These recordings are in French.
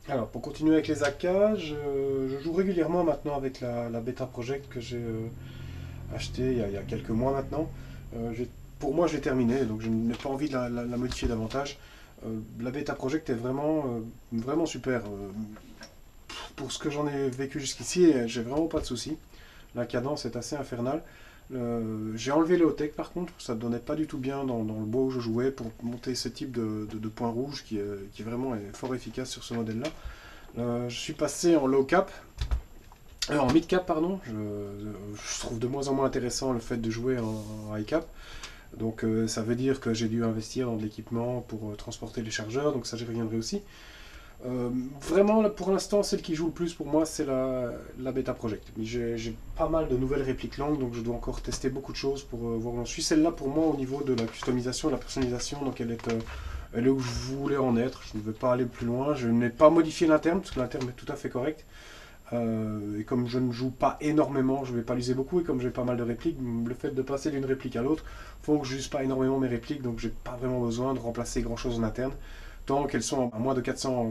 Alors, pour continuer avec les AK, je joue régulièrement maintenant avec la Beta Project que j'ai achetée il y a quelques mois maintenant. Pour moi, je l'ai terminée, donc je n'ai pas envie de la modifier davantage. La Beta Project est vraiment super. Pour ce que j'en ai vécu jusqu'ici, j'ai vraiment pas de soucis. La cadence est assez infernale. J'ai enlevé le hot-tech par contre, ça ne donnait pas du tout bien dans le bois où je jouais pour monter ce type de point rouge qui vraiment est fort efficace sur ce modèle-là. Je suis passé en low cap, en mid cap pardon. Je trouve de moins en moins intéressant le fait de jouer en high cap. Donc ça veut dire que j'ai dû investir dans de l'équipement pour transporter les chargeurs, donc ça j'y reviendrai aussi. Vraiment, là, pour l'instant, celle qui joue le plus pour moi, c'est la Beta Project. J'ai pas mal de nouvelles répliques langues, donc je dois encore tester beaucoup de choses pour voir où j'en suis. Celle-là, pour moi, au niveau de la customisation, de la personnalisation, donc elle est où je voulais en être. Je ne veux pas aller plus loin. Je n'ai pas modifié l'interne, parce que l'interne est tout à fait correct. Et comme je ne joue pas énormément, je ne vais pas l'user beaucoup, et comme j'ai pas mal de répliques, le fait de passer d'une réplique à l'autre font que je n'use pas énormément mes répliques, donc j'ai pas vraiment besoin de remplacer grand chose en interne tant qu'elles sont à moins de 400,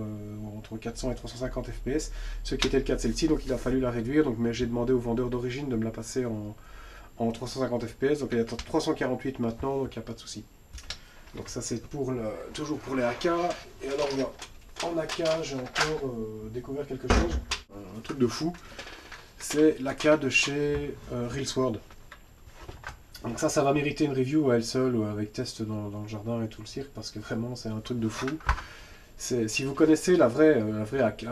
entre 400 et 350 fps, ce qui était le cas de celle-ci, donc il a fallu la réduire, donc, mais j'ai demandé au vendeur d'origine de me la passer en 350 fps, donc elle est à 348 maintenant, donc il n'y a pas de souci. Donc ça c'est toujours pour les AK, et alors en AK j'ai encore découvert quelque chose, un truc de fou, c'est l'AK de chez Reelsword. Donc ça va mériter une review à elle seule ou avec test dans le jardin et tout le cirque parce que vraiment c'est un truc de fou. Si vous connaissez la vraie AK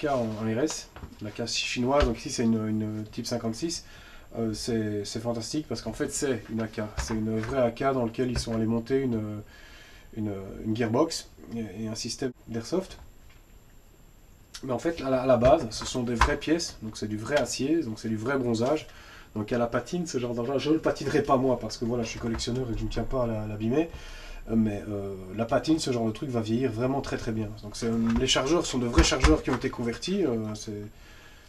en RS, l'AK chinoise, donc ici c'est une type 56, c'est fantastique parce qu'en fait c'est une AK. C'est une vraie AK dans laquelle ils sont allés monter une gearbox et un système d'airsoft. Mais en fait, à la base, ce sont des vraies pièces, donc c'est du vrai acier, donc c'est du vrai bronzage. Donc à la patine, ce genre d'engin, je ne le patinerai pas moi parce que voilà, je suis collectionneur et que je ne tiens pas à l'abîmer. Mais la patine, ce genre de truc va vieillir vraiment très très bien. Donc les chargeurs sont de vrais chargeurs qui ont été convertis,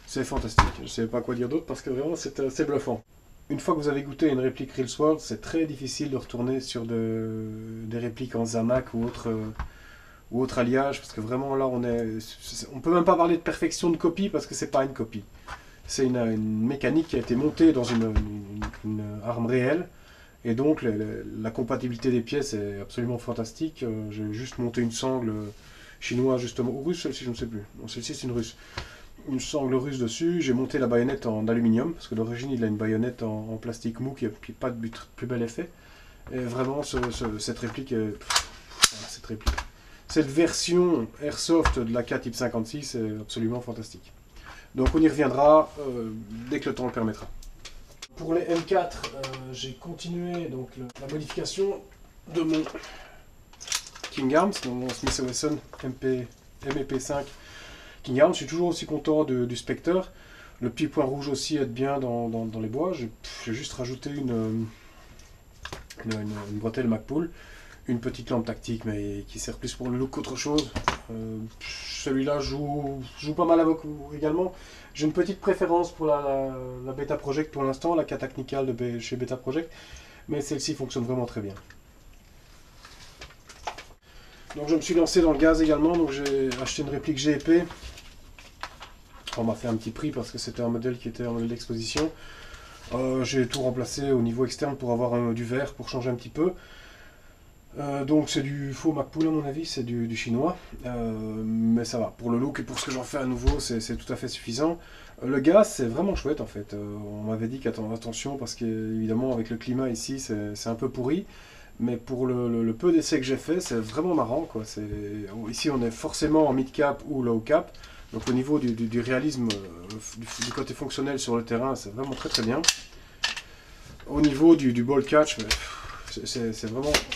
c'est fantastique. Je ne sais pas quoi dire d'autre parce que vraiment c'est bluffant. Une fois que vous avez goûté une réplique Reelsword, c'est très difficile de retourner sur des répliques en Zamac ou autre alliage parce que vraiment là on peut même pas parler de perfection de copie parce que c'est pas une copie. C'est une mécanique qui a été montée dans une arme réelle. Et donc la compatibilité des pièces est absolument fantastique. J'ai juste monté une sangle chinoise justement, ou russe celle-ci, je ne sais plus. Non, celle-ci c'est une russe. Une sangle russe dessus. J'ai monté la baïonnette en aluminium, parce que d'origine il a une baïonnette en plastique mou qui n'a pas de plus bel effet. Et vraiment cette réplique cette réplique. Cette version Airsoft de la K Type 56 est absolument fantastique. Donc on y reviendra dès que le temps le permettra. Pour les M4, j'ai continué donc, la modification de mon King Arms, de mon Smith Wesson MP5 King Arms. Je suis toujours aussi content du Spectre. Le petit point rouge aussi aide bien dans les bois. J'ai juste rajouté une bretelle MacPool, une petite lampe tactique, mais qui sert plus pour le look qu'autre chose. Celui-là joue pas mal avec également. J'ai une petite préférence pour la Beta Project pour l'instant, la Catacnical chez Beta Project, mais celle-ci fonctionne vraiment très bien. Donc je me suis lancé dans le gaz également, donc j'ai acheté une réplique GEP. On m'a fait un petit prix parce que c'était un modèle qui était un modèle d'exposition. J'ai tout remplacé au niveau externe pour avoir du verre, pour changer un petit peu. Donc c'est du faux MacPool à mon avis, c'est du chinois, mais ça va, pour le look et pour ce que j'en fais à nouveau c'est tout à fait suffisant. Le gaz c'est vraiment chouette en fait, on m'avait dit attention parce qu'évidemment avec le climat ici c'est un peu pourri, mais pour le peu d'essais que j'ai fait c'est vraiment marrant quoi. Ici on est forcément en mid cap ou low cap, donc au niveau du réalisme, du côté fonctionnel sur le terrain c'est vraiment très très bien. Au niveau du ball catch, c'est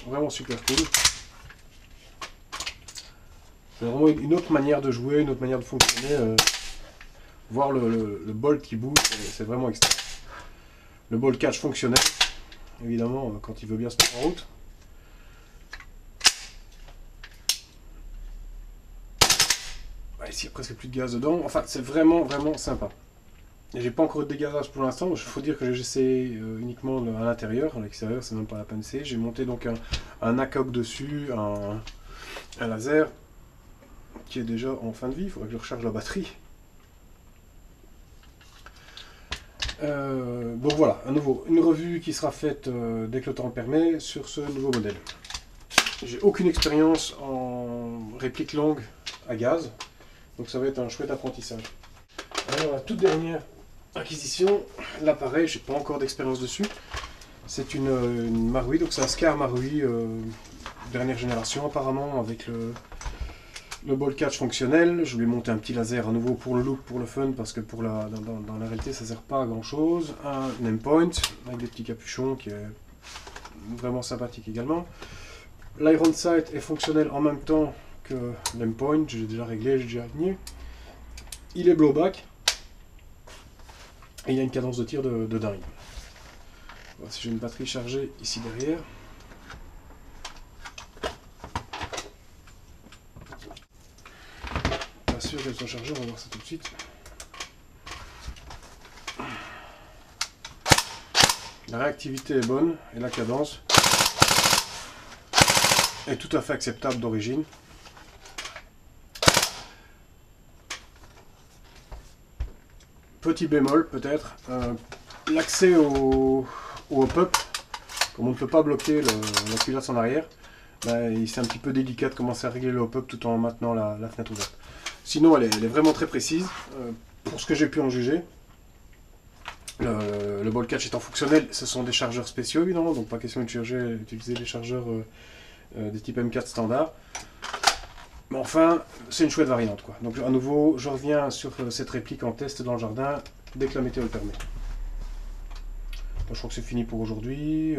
vraiment super cool. C'est vraiment une autre manière de jouer, une autre manière de fonctionner. Voir le bolt qui bouge, c'est vraiment extra. Le ball catch fonctionnel, évidemment, quand il veut bien se mettre en route. Ouais, ici, il n'y a presque plus de gaz dedans. Enfin, c'est vraiment sympa. J'ai pas encore eu de dégazage pour l'instant, il faut dire que j'ai essayé uniquement à l'intérieur, à l'extérieur c'est même pas la peine d'essayer. J'ai monté donc un ACOG dessus, un laser, qui est déjà en fin de vie, il faudrait que je recharge la batterie. Donc voilà, à nouveau, une revue qui sera faite dès que le temps le permet sur ce nouveau modèle. J'ai aucune expérience en réplique longue à gaz, donc ça va être un chouette apprentissage. Alors la toute dernière acquisition, là pareil, j'ai pas encore d'expérience dessus. C'est une Marui, donc c'est un Scar Marui dernière génération apparemment, avec le ball catch fonctionnel. Je lui ai monté un petit laser à nouveau pour le look, pour le fun, parce que dans la réalité ça sert pas à grand chose. Un name point avec des petits capuchons qui est vraiment sympathique également. L'iron sight est fonctionnel en même temps que name point, j'ai déjà réglé, j'ai déjà aligné. Il est blowback et il y a une cadence de tir de dingue. Voilà, si j'ai une batterie chargée ici derrière. Pas sûr qu'elle soit chargée, on va voir ça tout de suite. La réactivité est bonne et la cadence est tout à fait acceptable d'origine. Petit bémol peut-être, l'accès au hop-up, comme on ne peut pas bloquer la culasse en arrière, ben, c'est un petit peu délicat de commencer à régler le hop-up tout en maintenant la fenêtre ouverte. Sinon elle est vraiment très précise, pour ce que j'ai pu en juger. Le ball catch étant fonctionnel, ce sont des chargeurs spéciaux évidemment, donc pas question d'utiliser les chargeurs des types M4 standard. Mais enfin, c'est une chouette variante quoi. Donc à nouveau, je reviens sur cette réplique en test dans le jardin dès que la météo le permet. Je crois que c'est fini pour aujourd'hui.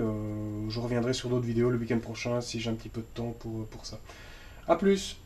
Je reviendrai sur d'autres vidéos le week-end prochain si j'ai un petit peu de temps pour ça. A plus!